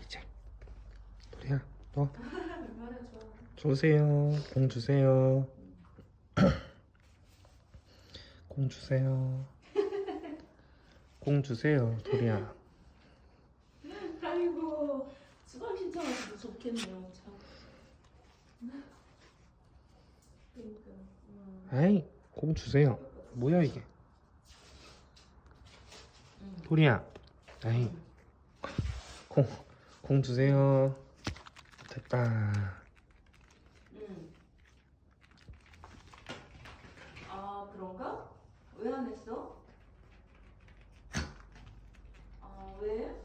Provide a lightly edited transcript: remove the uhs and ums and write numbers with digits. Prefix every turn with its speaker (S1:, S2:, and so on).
S1: 이제. 도리야, 너
S2: 얼마나 좋아.
S1: 주세요. 공 주세요. 공 주세요. 공 주세요, 도리야.
S2: 아이고 수강 신청하셔도 좋겠네요. 참. 그러니까.
S1: 아이, 공 주세요. 뭐야 이게? 도리야, 아이, 공 주세요. 됐다.
S2: 아 그런가? 왜 안 했어? 아 왜?